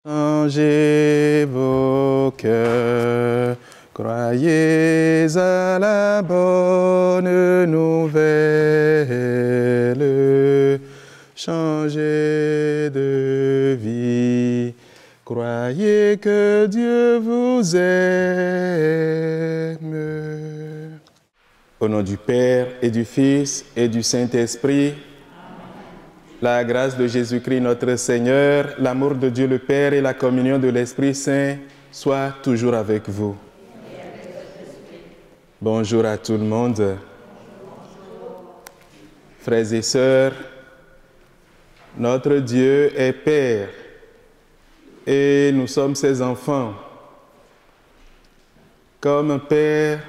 Changez vos cœurs, croyez à la bonne nouvelle. Changez de vie, croyez que Dieu vous aime. Au nom du Père et du Fils et du Saint-Esprit, la grâce de Jésus-Christ notre Seigneur, l'amour de Dieu le Père et la communion de l'Esprit Saint soient toujours avec vous. Bonjour à tout le monde. Frères et sœurs, notre Dieu est Père et nous sommes ses enfants. Comme Père,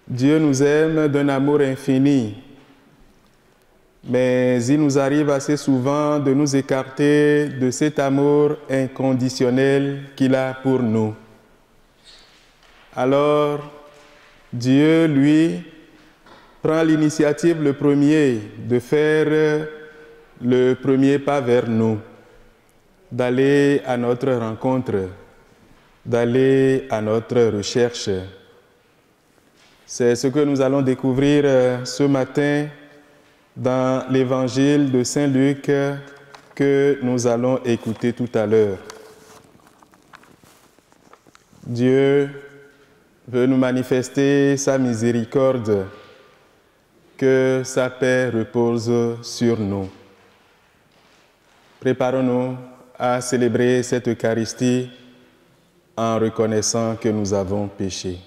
Dieu nous aime d'un amour infini. Mais il nous arrive assez souvent de nous écarter de cet amour inconditionnel qu'il a pour nous. Alors, Dieu, lui, prend l'initiative le premier de faire le premier pas vers nous, d'aller à notre rencontre, d'aller à notre recherche. C'est ce que nous allons découvrir ce matin dans l'évangile de Saint Luc que nous allons écouter tout à l'heure. Dieu veut nous manifester sa miséricorde, que sa paix repose sur nous. Préparons-nous à célébrer cette Eucharistie en reconnaissant que nous avons péché.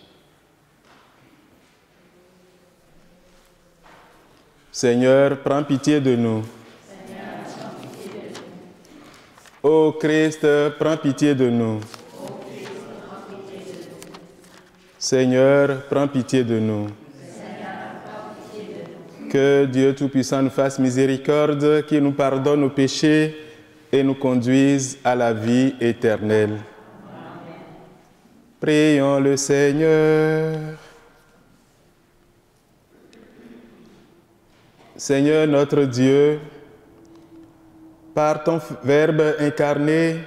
Seigneur, prends pitié de nous. Ô Christ, prends pitié de nous. Seigneur, prends pitié de nous. Que Dieu Tout-Puissant nous fasse miséricorde, qu'il nous pardonne nos péchés et nous conduise à la vie éternelle. Prions le Seigneur. Seigneur notre Dieu, par ton Verbe incarné,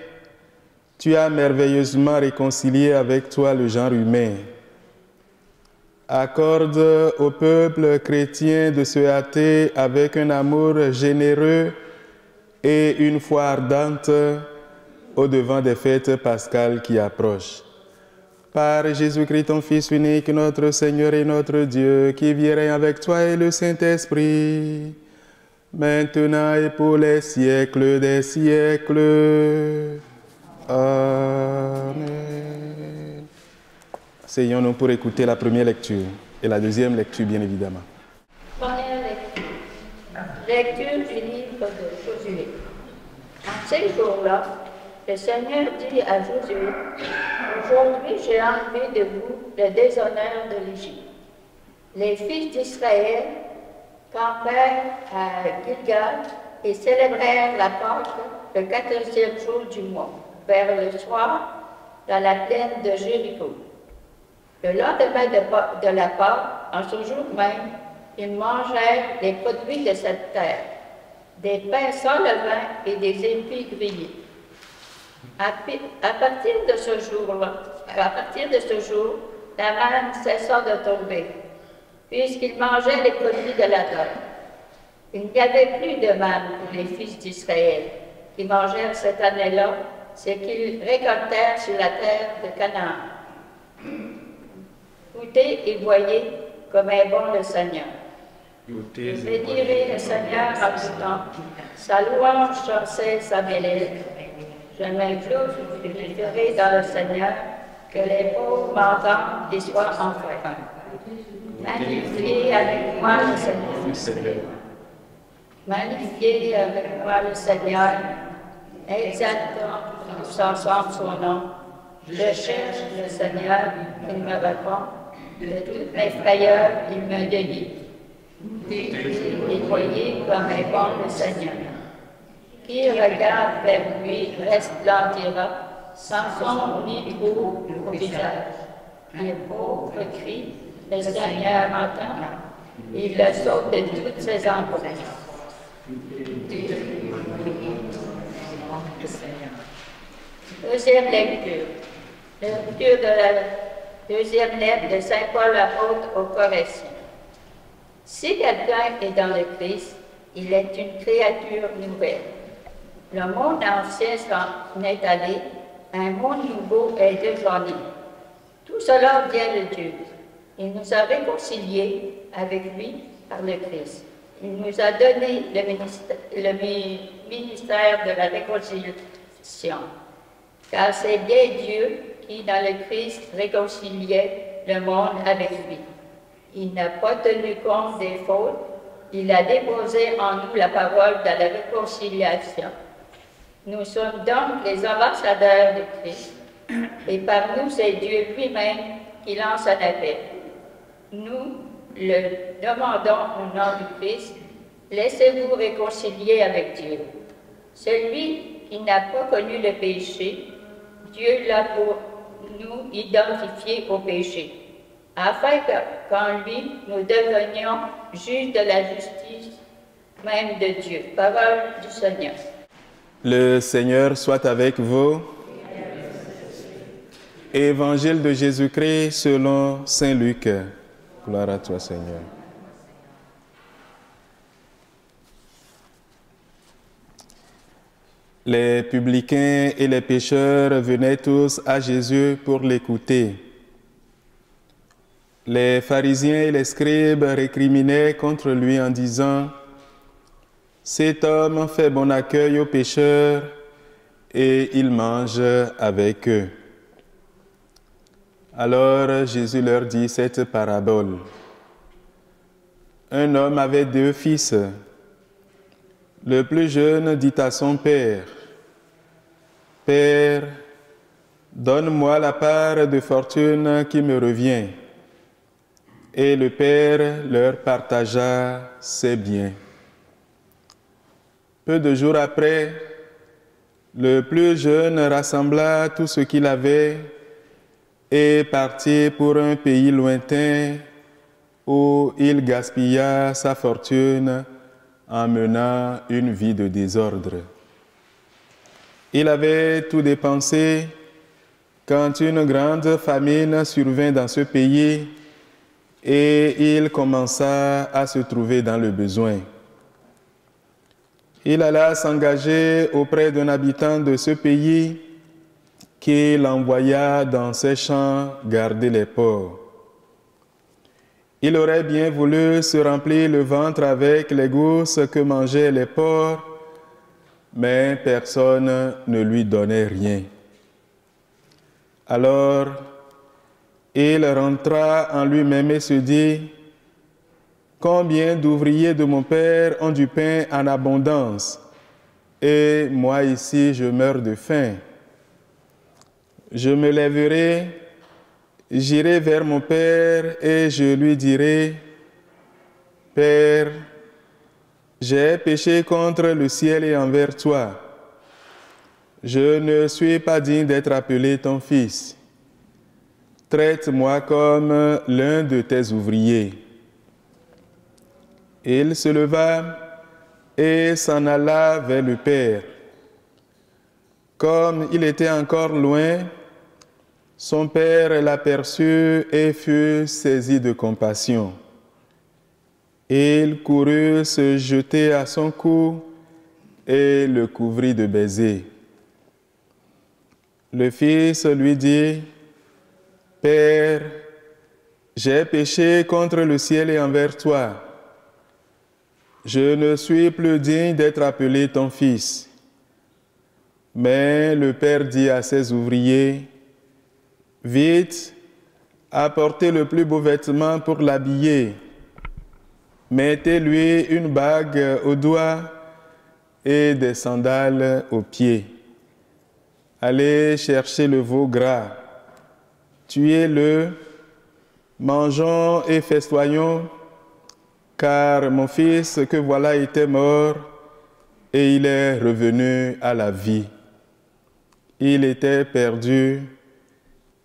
tu as merveilleusement réconcilié avec toi le genre humain. Accorde au peuple chrétien de se hâter avec un amour généreux et une foi ardente au-devant des fêtes pascales qui approchent. Par Jésus-Christ, ton Fils unique, notre Seigneur et notre Dieu, qui vit et règne avec toi et le Saint-Esprit, maintenant et pour les siècles des siècles. Amen. Asseyons-nous pour écouter la première lecture et la deuxième lecture, bien évidemment. Première lecture. Lecture du livre de Josué. En ces jours-là, le Seigneur dit à Josué, « Aujourd'hui, j'ai enlevé de vous le déshonneur de l'Égypte. » Les fils d'Israël campèrent à Gilgal et célébrèrent la Pâque le 14e jour du mois, vers le soir, dans la plaine de Jéricho. Le lendemain de la Pâque, en ce jour même, ils mangèrent les produits de cette terre, des pains sans levain et des épis grillés. À partir de ce jour, la manne cessa de tomber, puisqu'ils mangeaient les produits de la terre. Il n'y avait plus de manne pour les fils d'Israël, qui mangèrent cette année-là ce qu'ils récoltèrent sur la terre de Canaan. Goûtez et voyez comme est bon le Seigneur. Je bénirai le Seigneur en tout temps. Sa louange sans cesse à mes lèvres. Je m'inflige et je ferai dans le Seigneur que les pauvres m'entendent et soient en paix. Magnifiez avec moi le Seigneur. Magnifiez avec moi le Seigneur. Exaltons tous ensemble son nom. Je cherche le Seigneur, il me répond. De toutes mes frayeurs, il me délivre. Et voyez comme est bon le Seigneur. Qui regarde vers lui resplendira, sans son ni trouble au visage. Un pauvre cri, le Seigneur m'entend, il le sauve de toutes ses embrouilles. Deuxième lecture. Lecture de la deuxième lettre de Saint Paul apôtre aux Corinthiens. Si quelqu'un est dans le Christ, il est une créature nouvelle. Le monde ancien s'en est allé, un monde nouveau est déjà né. Tout cela vient de Dieu. Il nous a réconciliés avec lui par le Christ. Il nous a donné le ministère de la réconciliation. Car c'est bien Dieu qui, dans le Christ, réconciliait le monde avec lui. Il n'a pas tenu compte des fautes. Il a déposé en nous la parole de la réconciliation. Nous sommes donc les ambassadeurs de Christ. Et par nous, c'est Dieu lui-même qui lance un appel. Nous le demandons au nom du Christ, laissez-vous réconcilier avec Dieu. Celui qui n'a pas connu le péché, Dieu l'a pour nous identifié au péché, afin qu'en lui, nous devenions juges de la justice même de Dieu. Parole du Seigneur. Le Seigneur soit avec vous. Évangile de Jésus-Christ selon saint Luc. Gloire à toi, Seigneur. Les publicains et les pécheurs venaient tous à Jésus pour l'écouter. Les pharisiens et les scribes récriminaient contre lui en disant « Cet homme fait bon accueil aux pécheurs et il mange avec eux. » Alors Jésus leur dit cette parabole. Un homme avait 2 fils. Le plus jeune dit à son père, « Père, donne-moi la part de fortune qui me revient. » Et le père leur partagea ses biens. Peu de jours après, le plus jeune rassembla tout ce qu'il avait et partit pour un pays lointain où il gaspilla sa fortune en menant une vie de désordre. Il avait tout dépensé quand une grande famine survint dans ce pays et il commença à se trouver dans le besoin. Il alla s'engager auprès d'un habitant de ce pays qui l'envoya dans ses champs garder les porcs. Il aurait bien voulu se remplir le ventre avec les gousses que mangeaient les porcs, mais personne ne lui donnait rien. Alors, il rentra en lui-même et se dit, « Combien d'ouvriers de mon père ont du pain en abondance, et moi ici je meurs de faim. Je me lèverai, j'irai vers mon père et je lui dirai, « Père, j'ai péché contre le ciel et envers toi. Je ne suis pas digne d'être appelé ton fils. Traite-moi comme l'un de tes ouvriers. » Il se leva et s'en alla vers le père. Comme il était encore loin, son père l'aperçut et fut saisi de compassion. Il courut se jeter à son cou et le couvrit de baisers. Le fils lui dit, « Père, j'ai péché contre le ciel et envers toi. Je ne suis plus digne d'être appelé ton fils. » Mais le père dit à ses ouvriers, « Vite, apportez le plus beau vêtement pour l'habiller. Mettez-lui une bague au doigt et des sandales aux pieds. Allez chercher le veau gras, tuez-le, mangeons et festoyons, car mon fils que voilà était mort et il est revenu à la vie. Il était perdu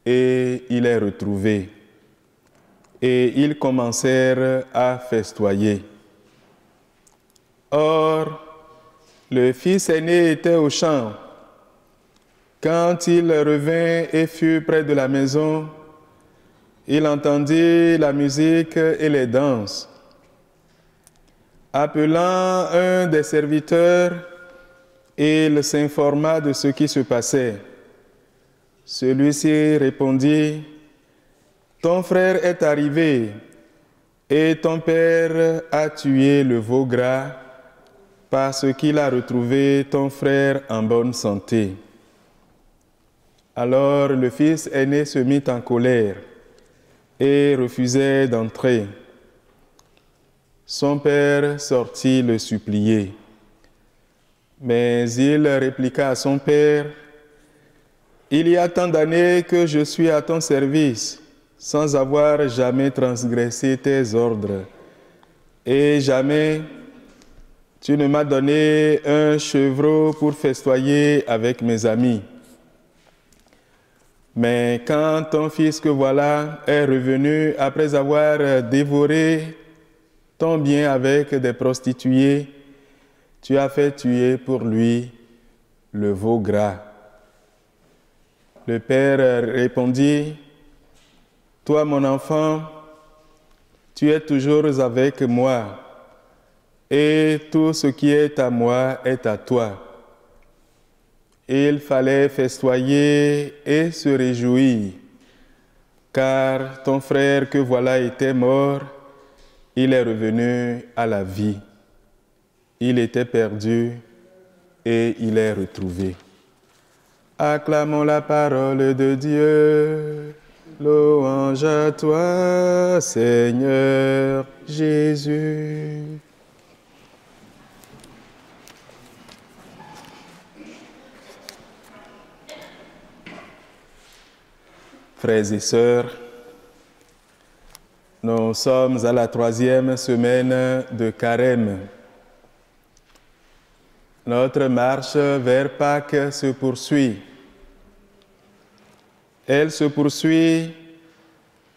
et il est retrouvé. » Et ils commencèrent à festoyer. Or, le fils aîné était au champ. Quand il revint et fut près de la maison, il entendit la musique et les danses. Appelant un des serviteurs, il s'informa de ce qui se passait. Celui-ci répondit, « Ton frère est arrivé et ton père a tué le veau gras parce qu'il a retrouvé ton frère en bonne santé. » Alors le fils aîné se mit en colère et refusait d'entrer. Son père sortit le supplier. Mais il répliqua à son père, « Il y a tant d'années que je suis à ton service, sans avoir jamais transgressé tes ordres. Et jamais tu ne m'as donné un chevreau pour festoyer avec mes amis. Mais quand ton fils que voilà est revenu après avoir dévoré ton bien avec des prostituées, tu as fait tuer pour lui le veau gras. » Le père répondit, « Toi, mon enfant, tu es toujours avec moi, et tout ce qui est à moi est à toi. » Il fallait festoyer et se réjouir, car ton frère que voilà était mort, il est revenu à la vie. Il était perdu et il est retrouvé. Acclamons la parole de Dieu. Louange à toi, Seigneur Jésus. Frères et sœurs, nous sommes à la 3e semaine de Carême. Notre marche vers Pâques se poursuit. Elle se poursuit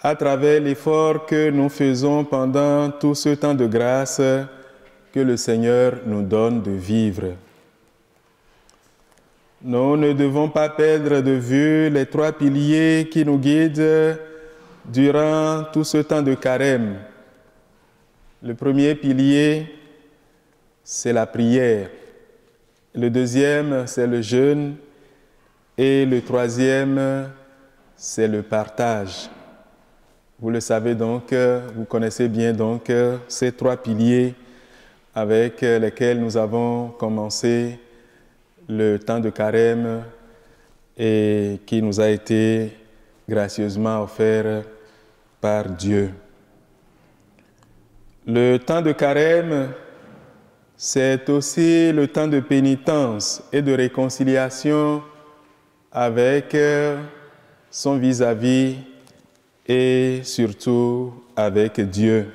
à travers l'effort que nous faisons pendant tout ce temps de grâce que le Seigneur nous donne de vivre. Nous ne devons pas perdre de vue les 3 piliers qui nous guident durant tout ce temps de Carême. Le premier pilier, c'est la prière. Le deuxième, c'est le jeûne. Et le troisième, c'est le partage. Vous le savez donc, vous connaissez bien donc ces 3 piliers avec lesquels nous avons commencé le temps de Carême et qui nous a été gracieusement offert par Dieu. Le temps de Carême, c'est aussi le temps de pénitence et de réconciliation avec son vis-à-vis et surtout avec Dieu.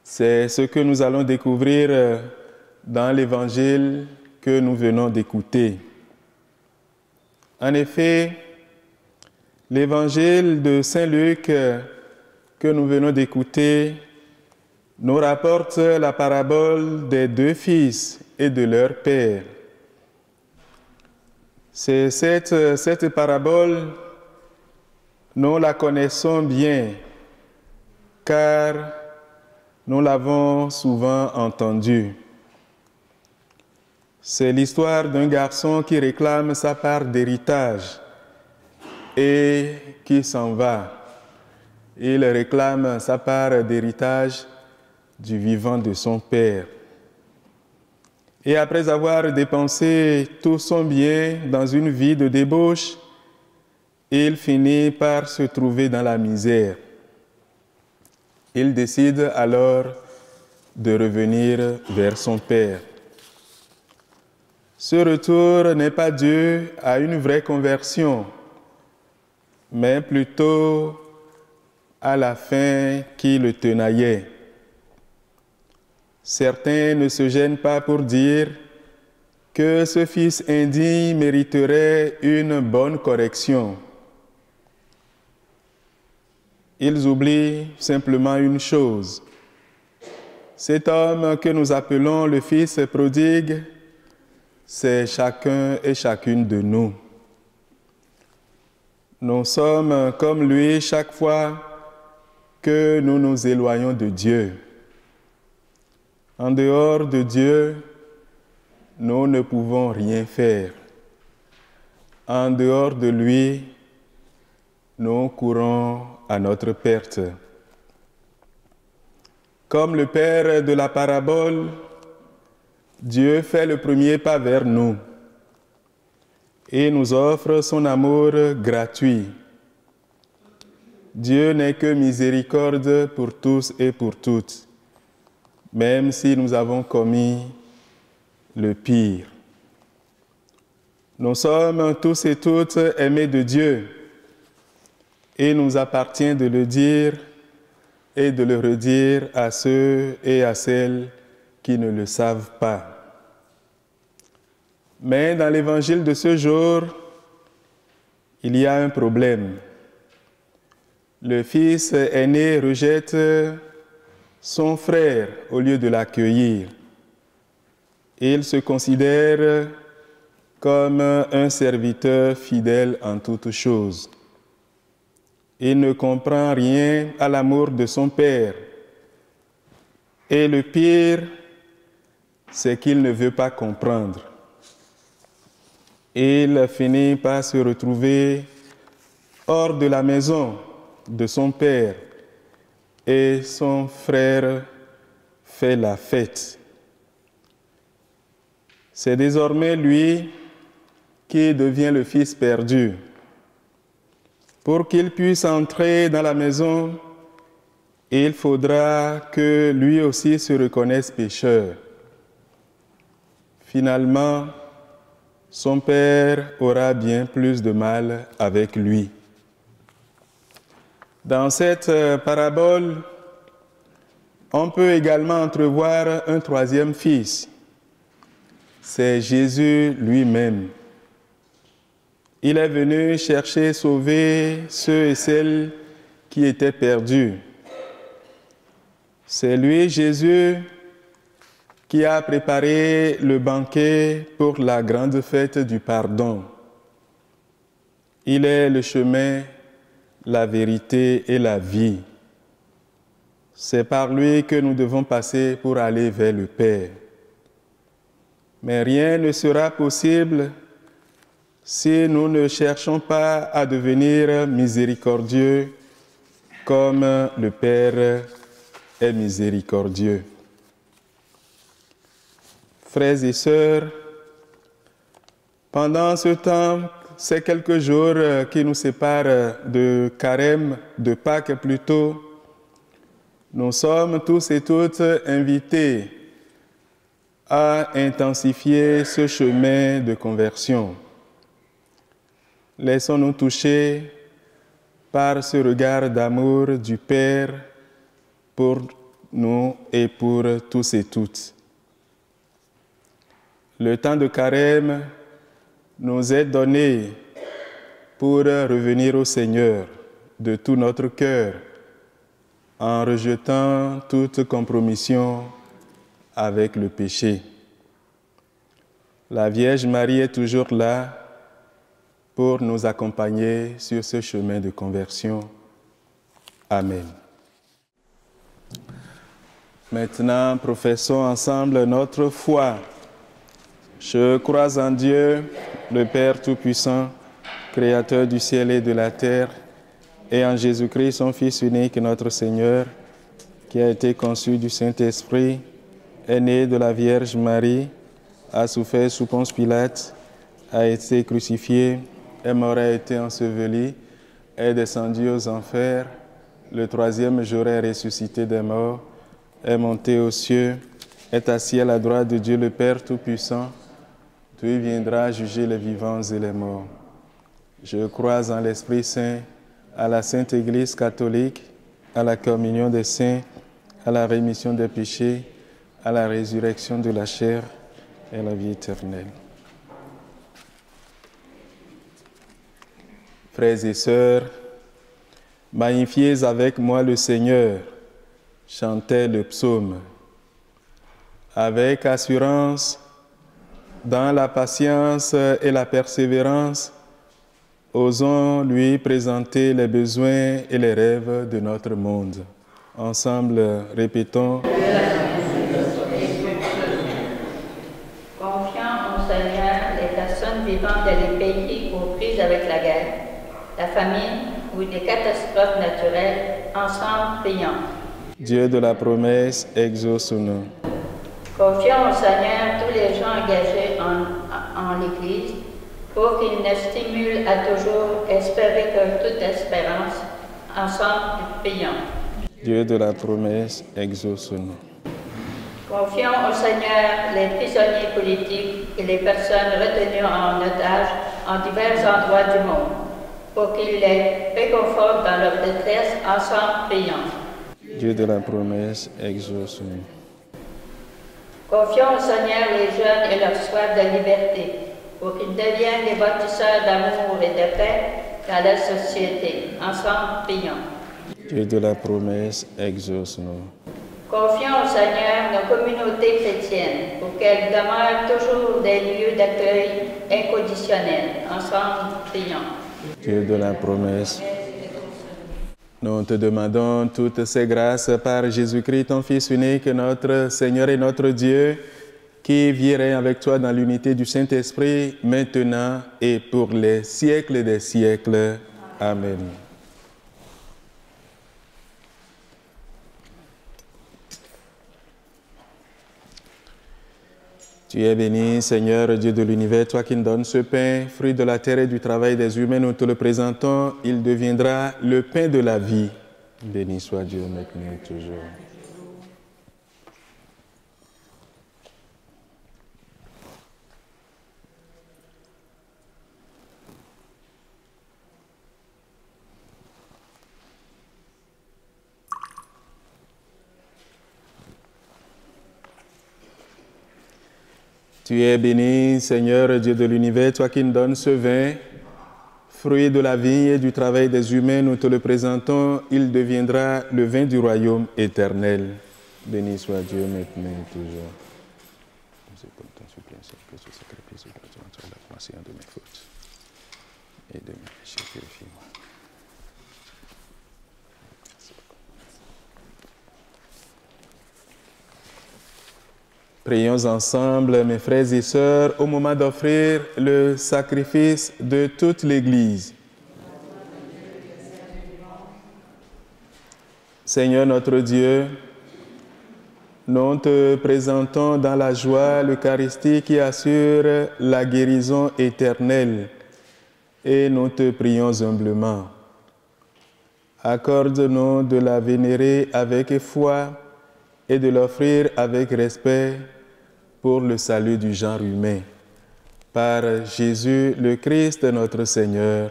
C'est ce que nous allons découvrir dans l'évangile que nous venons d'écouter. En effet, l'évangile de Saint Luc que nous venons d'écouter nous rapporte la parabole des 2 fils et de leur père. C'est cette parabole, nous la connaissons bien, car nous l'avons souvent entendue. C'est l'histoire d'un garçon qui réclame sa part d'héritage et qui s'en va. Il réclame sa part d'héritage du vivant de son père. Et après avoir dépensé tout son bien dans une vie de débauche, il finit par se trouver dans la misère. Il décide alors de revenir vers son père. Ce retour n'est pas dû à une vraie conversion, mais plutôt à la faim qui le tenaillait. Certains ne se gênent pas pour dire que ce fils indigne mériterait une bonne correction. Ils oublient simplement une chose. Cet homme que nous appelons le fils prodigue c'est chacun et chacune de nous. Nous sommes comme lui chaque fois que nous nous éloignons de Dieu. En dehors de Dieu, nous ne pouvons rien faire. En dehors de lui, nous courons à notre perte. Comme le père de la parabole, Dieu fait le premier pas vers nous et nous offre son amour gratuit. Dieu n'est que miséricorde pour tous et pour toutes, même si nous avons commis le pire. Nous sommes tous et toutes aimés de Dieu et il nous appartient de le dire et de le redire à ceux et à celles qui ne le savent pas. Mais dans l'évangile de ce jour, il y a un problème. Le fils aîné rejette son frère au lieu de l'accueillir. Il se considère comme un serviteur fidèle en toutes choses. Il ne comprend rien à l'amour de son père. Et le pire, c'est qu'il ne veut pas comprendre. Il finit par se retrouver hors de la maison de son père et son frère fait la fête. C'est désormais lui qui devient le fils perdu. Pour qu'il puisse entrer dans la maison, il faudra que lui aussi se reconnaisse pécheur. Finalement, son père aura bien plus de mal avec lui. Dans cette parabole, on peut également entrevoir un troisième fils. C'est Jésus lui-même. Il est venu chercher, sauver ceux et celles qui étaient perdus. C'est lui, Jésus, qui a préparé le banquet pour la grande fête du pardon. Il est le chemin, la vérité et la vie. C'est par lui que nous devons passer pour aller vers le Père. Mais rien ne sera possible si nous ne cherchons pas à devenir miséricordieux comme le Père est miséricordieux. Frères et sœurs, pendant ce temps, ces quelques jours qui nous séparent de Carême, de Pâques plutôt, nous sommes tous et toutes invités à intensifier ce chemin de conversion. Laissons-nous toucher par ce regard d'amour du Père pour nous et pour tous et toutes. Le temps de Carême nous est donné pour revenir au Seigneur de tout notre cœur en rejetant toute compromission avec le péché. La Vierge Marie est toujours là pour nous accompagner sur ce chemin de conversion. Amen. Maintenant, professons ensemble notre foi. Je crois en Dieu, le Père Tout-Puissant, Créateur du ciel et de la terre, et en Jésus-Christ, son Fils unique, notre Seigneur, qui a été conçu du Saint-Esprit, est né de la Vierge Marie, a souffert sous Ponce Pilate, a été crucifié, est mort et a été enseveli, est descendu aux enfers, le troisième jour est ressuscité des morts, est monté aux cieux, est assis à la droite de Dieu le Père Tout-Puissant, puis il viendra juger les vivants et les morts. Je crois en l'Esprit Saint, à la Sainte Église catholique, à la communion des saints, à la rémission des péchés, à la résurrection de la chair et à la vie éternelle. Frères et sœurs, magnifiez avec moi le Seigneur, chantez le psaume. Avec assurance, dans la patience et la persévérance, osons lui présenter les besoins et les rêves de notre monde. Ensemble, répétons. Confiant au Seigneur les personnes vivant dans les pays aux prises avec la guerre, la famine ou des catastrophes naturelles, ensemble prions. Dieu de la promesse, exauce-nous. Confions au Seigneur tous les gens engagés en l'Église pour qu'ils nous stimulent à toujours espérer que toute espérance, ensemble prions. Dieu de la promesse, exauce-nous. Confions au Seigneur les prisonniers politiques et les personnes retenues en otage en divers endroits du monde, pour qu'il les réconforte dans leur détresse, ensemble prions. Dieu de la promesse, exauce-nous. Confions au Seigneur les jeunes et leur soif de liberté, pour qu'ils deviennent des bâtisseurs d'amour et de paix dans la société. Ensemble, prions. Dieu de la promesse, exauce-nous. Confions au Seigneur nos communautés chrétiennes, pour qu'elles demeurent toujours des lieux d'accueil inconditionnels. Ensemble, prions. Dieu de la promesse, nous te demandons toutes ces grâces par Jésus-Christ, ton Fils unique, notre Seigneur et notre Dieu, qui vit et règne avec toi dans l'unité du Saint-Esprit, maintenant et pour les siècles des siècles. Amen. Tu es béni, Seigneur, Dieu de l'univers, toi qui nous donnes ce pain, fruit de la terre et du travail des humains, nous te le présentons, il deviendra le pain de la vie. Béni soit Dieu maintenant et toujours. Tu es béni, Seigneur, Dieu de l'univers, toi qui nous donnes ce vin, fruit de la vigne et du travail des humains, nous te le présentons, il deviendra le vin du royaume éternel. Béni soit Dieu maintenant et toujours. Nous écoutons ton supplice, que ce sacrifice soit la conscience de mes fautes et de mes péchés, purifie-moi. Prions ensemble, mes frères et sœurs, au moment d'offrir le sacrifice de toute l'Église. Seigneur notre Dieu, nous te présentons dans la joie l'Eucharistie qui assure la guérison éternelle et nous te prions humblement. Accorde-nous de la vénérer avec foi et de l'offrir avec respect pour le salut du genre humain. Par Jésus le Christ notre Seigneur.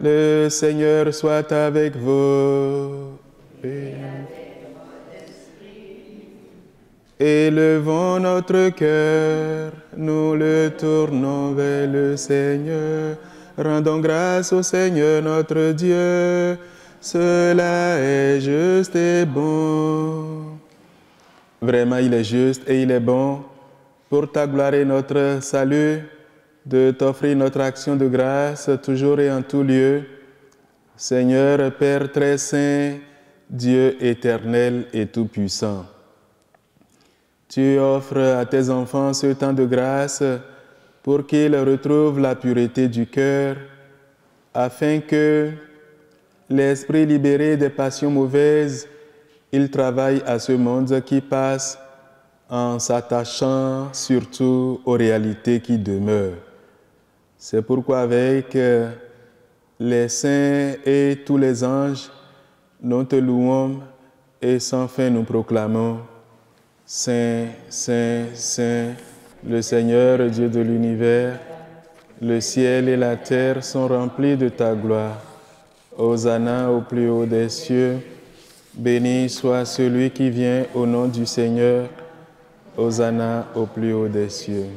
Amen. Le Seigneur soit avec vous. Élevons notre cœur, nous le tournons vers le Seigneur. Rendons grâce au Seigneur notre Dieu. Cela est juste et bon. Vraiment, il est juste et il est bon, pour ta gloire et notre salut, de t'offrir notre action de grâce toujours et en tout lieu. Seigneur, Père très saint, Dieu éternel et tout-puissant. Tu offres à tes enfants ce temps de grâce pour qu'ils retrouvent la pureté du cœur, afin que, l'esprit libéré des passions mauvaises, il travaille à ce monde qui passe en s'attachant surtout aux réalités qui demeurent. C'est pourquoi avec les saints et tous les anges, nous te louons et sans fin nous proclamons « Saint, Saint, Saint, le Seigneur Dieu de l'univers, le ciel et la terre sont remplis de ta gloire. Hosanna au plus haut des cieux. Béni soit celui qui vient au nom du Seigneur. Hosanna au plus haut des cieux.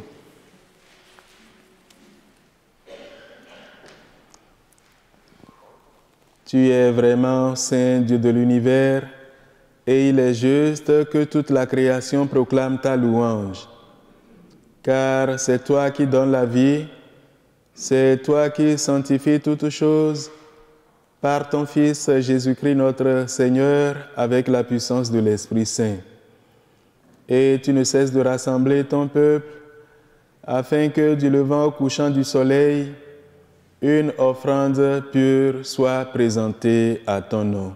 Tu es vraiment Saint Dieu de l'univers, et il est juste que toute la création proclame ta louange. car c'est toi qui donnes la vie, c'est toi qui sanctifies toutes choses, par ton Fils Jésus-Christ notre Seigneur, avec la puissance de l'Esprit Saint. Et tu ne cesses de rassembler ton peuple, afin que du levant au couchant du soleil, une offrande pure soit présentée à ton nom.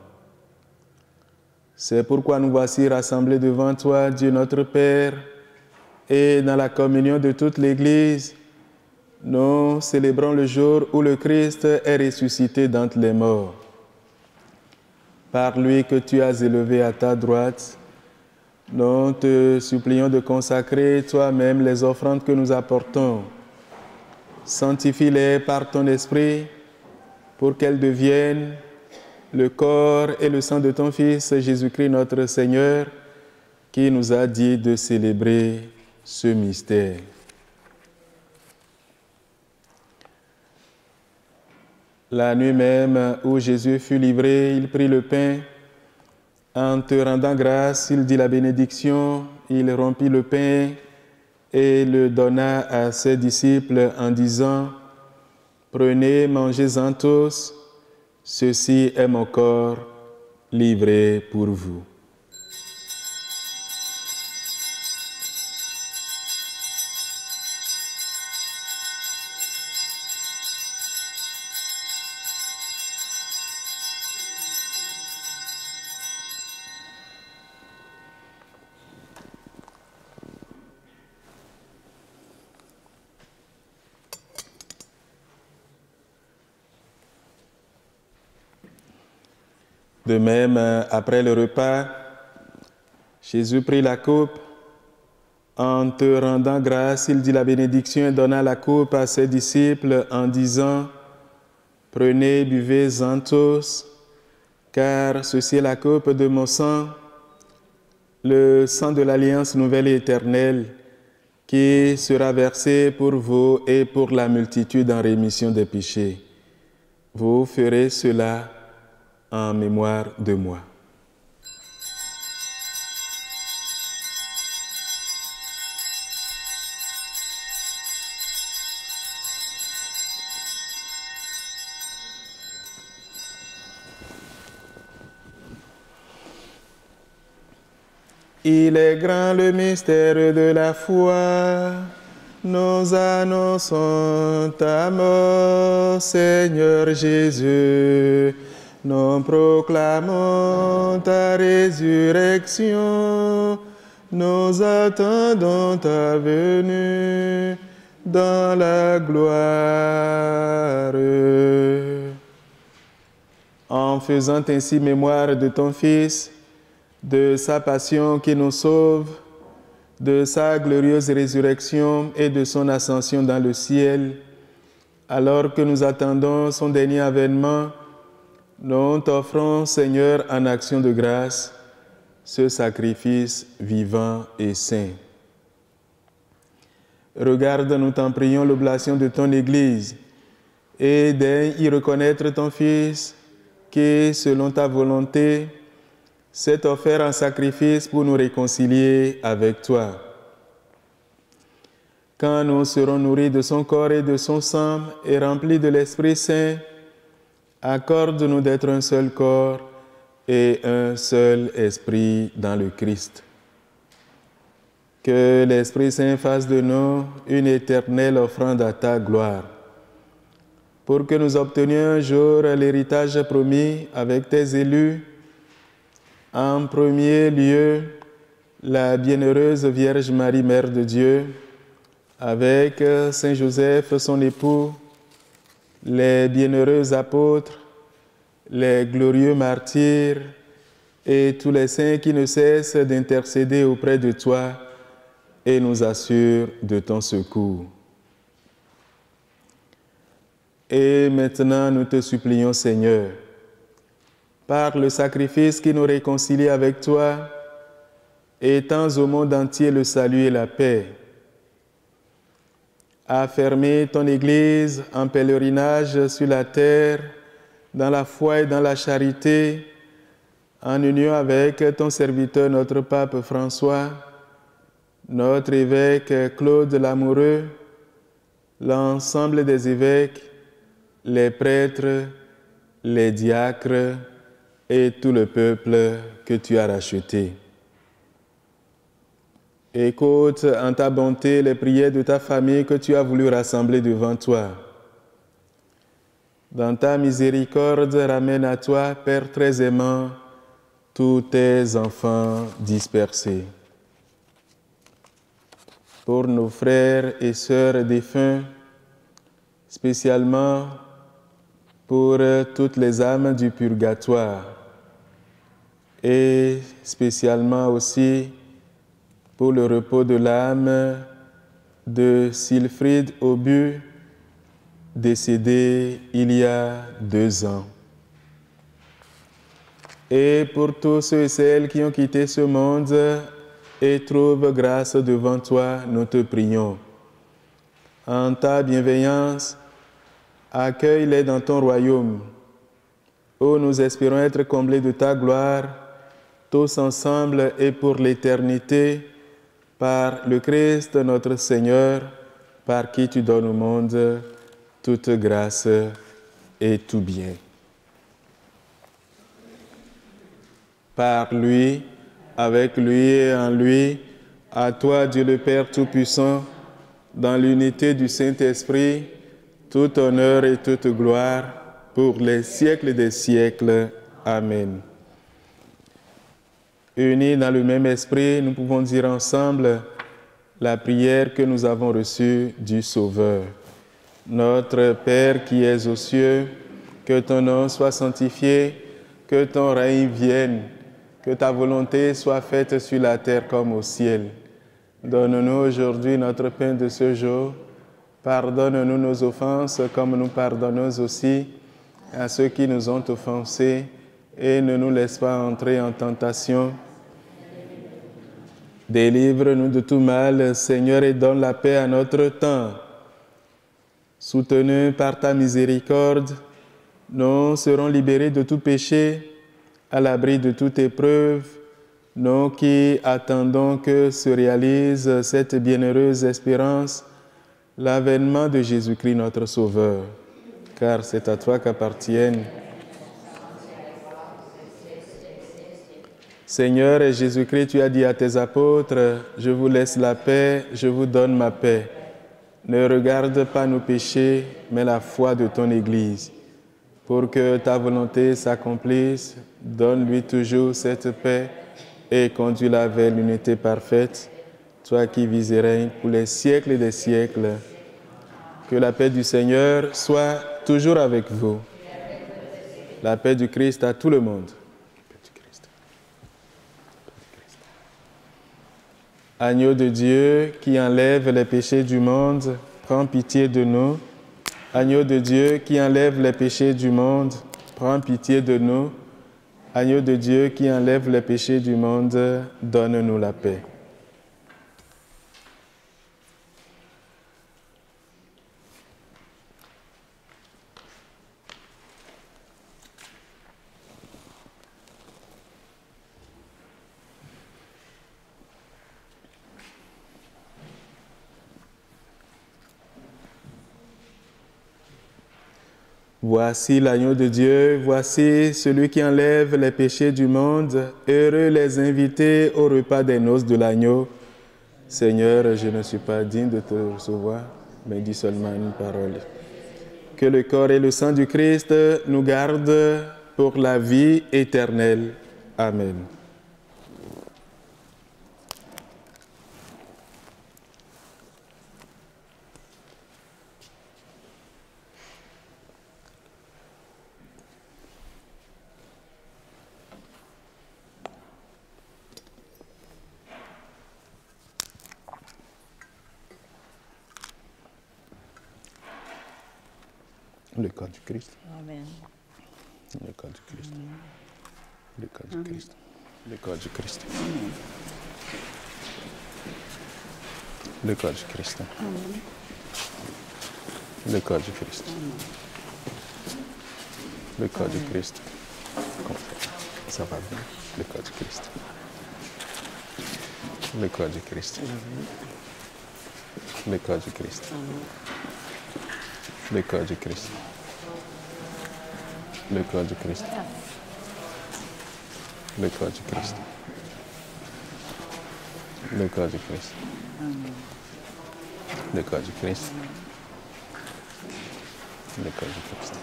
C'est pourquoi nous voici rassemblés devant toi, Dieu notre Père, et dans la communion de toute l'Église, nous célébrons le jour où le Christ est ressuscité d'entre les morts. Par lui que tu as élevé à ta droite, nous te supplions de consacrer toi-même les offrandes que nous apportons. Sanctifie-les par ton esprit pour qu'elles deviennent le corps et le sang de ton Fils Jésus-Christ notre Seigneur, qui nous a dit de célébrer ce mystère. La nuit même où Jésus fut livré, il prit le pain. En te rendant grâce, il dit la bénédiction, il rompit le pain et le donna à ses disciples en disant, « Prenez, mangez-en tous, ceci est mon corps livré pour vous. » De même, après le repas, Jésus prit la coupe. En te rendant grâce, il dit la bénédiction et donna la coupe à ses disciples en disant, « Prenez, buvez-en tous, car ceci est la coupe de mon sang, le sang de l'alliance nouvelle et éternelle, qui sera versé pour vous et pour la multitude en rémission des péchés. Vous ferez cela en mémoire de moi. » Il est grand le mystère de la foi. Nous annonçons ta mort, Seigneur Jésus. Nous proclamons ta résurrection. Nous attendons ta venue dans la gloire. En faisant ainsi mémoire de ton Fils, de sa passion qui nous sauve, de sa glorieuse résurrection et de son ascension dans le ciel, alors que nous attendons son dernier avènement, nous t'offrons, Seigneur, en action de grâce, ce sacrifice vivant et saint. Regarde, nous t'en prions, l'oblation de ton Église, et daigne y reconnaître ton Fils, qui, selon ta volonté, s'est offert en sacrifice pour nous réconcilier avec toi. Quand nous serons nourris de son corps et de son sang et remplis de l'Esprit Saint, accorde-nous d'être un seul corps et un seul esprit dans le Christ. Que l'Esprit Saint fasse de nous une éternelle offrande à ta gloire, pour que nous obtenions un jour l'héritage promis avec tes élus. En premier lieu, la bienheureuse Vierge Marie, Mère de Dieu, avec Saint Joseph, son époux, les bienheureux apôtres, les glorieux martyrs et tous les saints qui ne cessent d'intercéder auprès de toi et nous assurent de ton secours. Et maintenant, nous te supplions, Seigneur, par le sacrifice qui nous réconcilie avec toi, étends au monde entier le salut et la paix. Affermis ton Église en pèlerinage sur la terre, dans la foi et dans la charité, en union avec ton serviteur, notre Pape François, notre évêque Claude Lamoureux, l'ensemble des évêques, les prêtres, les diacres et tout le peuple que tu as racheté. Écoute en ta bonté les prières de ta famille que tu as voulu rassembler devant toi. Dans ta miséricorde, ramène à toi, Père très aimant, tous tes enfants dispersés. Pour nos frères et sœurs défunts, spécialement pour toutes les âmes du purgatoire et spécialement aussi pour le repos de l'âme de Silfrid Aubu, décédé il y a 2 ans. Et pour tous ceux et celles qui ont quitté ce monde et trouvent grâce devant toi, nous te prions. En ta bienveillance, accueille-les dans ton royaume, où nous espérons être comblés de ta gloire, tous ensemble et pour l'éternité, par le Christ notre Seigneur, par qui tu donnes au monde toute grâce et tout bien. Par lui, avec lui et en lui, à toi Dieu le Père Tout-Puissant, dans l'unité du Saint-Esprit, tout honneur et toute gloire pour les siècles des siècles. Amen. Unis dans le même esprit, nous pouvons dire ensemble la prière que nous avons reçue du Sauveur. Notre Père qui es aux cieux, que ton nom soit sanctifié, que ton règne vienne, que ta volonté soit faite sur la terre comme au ciel. Donne-nous aujourd'hui notre pain de ce jour. Pardonne-nous nos offenses comme nous pardonnons aussi à ceux qui nous ont offensés et ne nous laisse pas entrer en tentation. Délivre-nous de tout mal, Seigneur, et donne la paix à notre temps. Soutenus par ta miséricorde, nous serons libérés de tout péché, à l'abri de toute épreuve, nous qui attendons que se réalise cette bienheureuse espérance, l'avènement de Jésus-Christ notre Sauveur. Car c'est à toi qu'appartiennent. Seigneur et Jésus-Christ, tu as dit à tes apôtres, « Je vous laisse la paix, je vous donne ma paix. Ne regarde pas nos péchés, mais la foi de ton Église. Pour que ta volonté s'accomplisse, donne-lui toujours cette paix et conduis-la vers l'unité parfaite, toi qui vis et règnes pour les siècles des siècles. Que la paix du Seigneur soit toujours avec vous. La paix du Christ à tout le monde. Agneau de Dieu qui enlève les péchés du monde, prends pitié de nous. Agneau de Dieu qui enlève les péchés du monde, prends pitié de nous. Agneau de Dieu qui enlève les péchés du monde, donne-nous la paix. Voici l'agneau de Dieu, voici celui qui enlève les péchés du monde. Heureux les invités au repas des noces de l'agneau. Seigneur, je ne suis pas digne de te recevoir, mais dis seulement une parole. Que le corps et le sang du Christ nous gardent pour la vie éternelle. Amen. Le corps du Christ. Amen. Le corps du Christ. Le corps du Christ. Le corps du Christ. Le corps du Christ. Le corps du Christ. Le corps du Christ. Ça va bien. Le corps du Christ. Le corps du Christ. Le corps du Christ. Le corps du Christ. Le corps du Christ. Le corps du Christ. Le corps du Christ. Le corps du Christ. Le corps du Christ.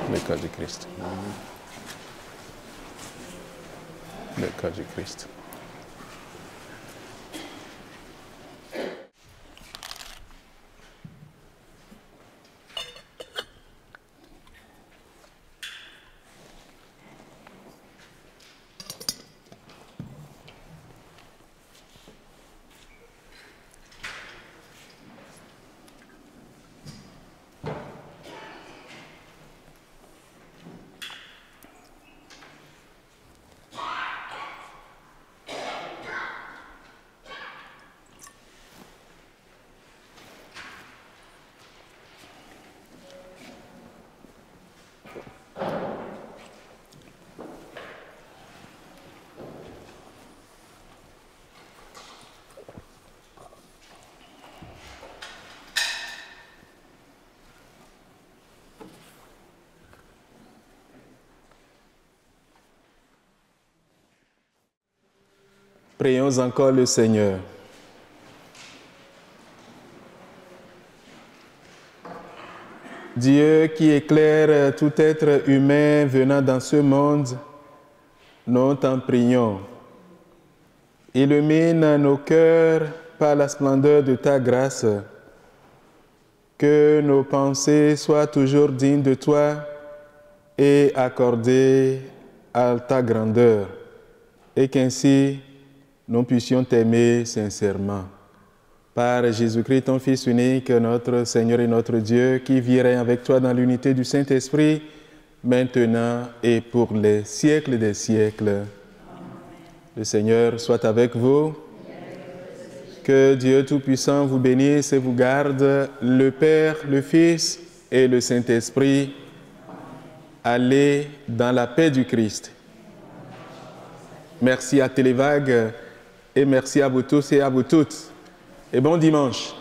Le corps du Christ. Le corps du Christ. Prions encore le Seigneur. Dieu qui éclaire tout être humain venant dans ce monde, nous t'en prions. Illumine nos cœurs par la splendeur de ta grâce, que nos pensées soient toujours dignes de toi et accordées à ta grandeur, et qu'ainsi nous puissions t'aimer sincèrement. Par Jésus-Christ, ton Fils unique, notre Seigneur et notre Dieu, qui vit et règne avec toi dans l'unité du Saint-Esprit, maintenant et pour les siècles des siècles. Amen. Le Seigneur soit avec vous. Que Dieu Tout-Puissant vous bénisse et vous garde, le Père, le Fils et le Saint-Esprit. Allez dans la paix du Christ. Merci à Télévague et merci à vous tous et à vous toutes. Et bon dimanche.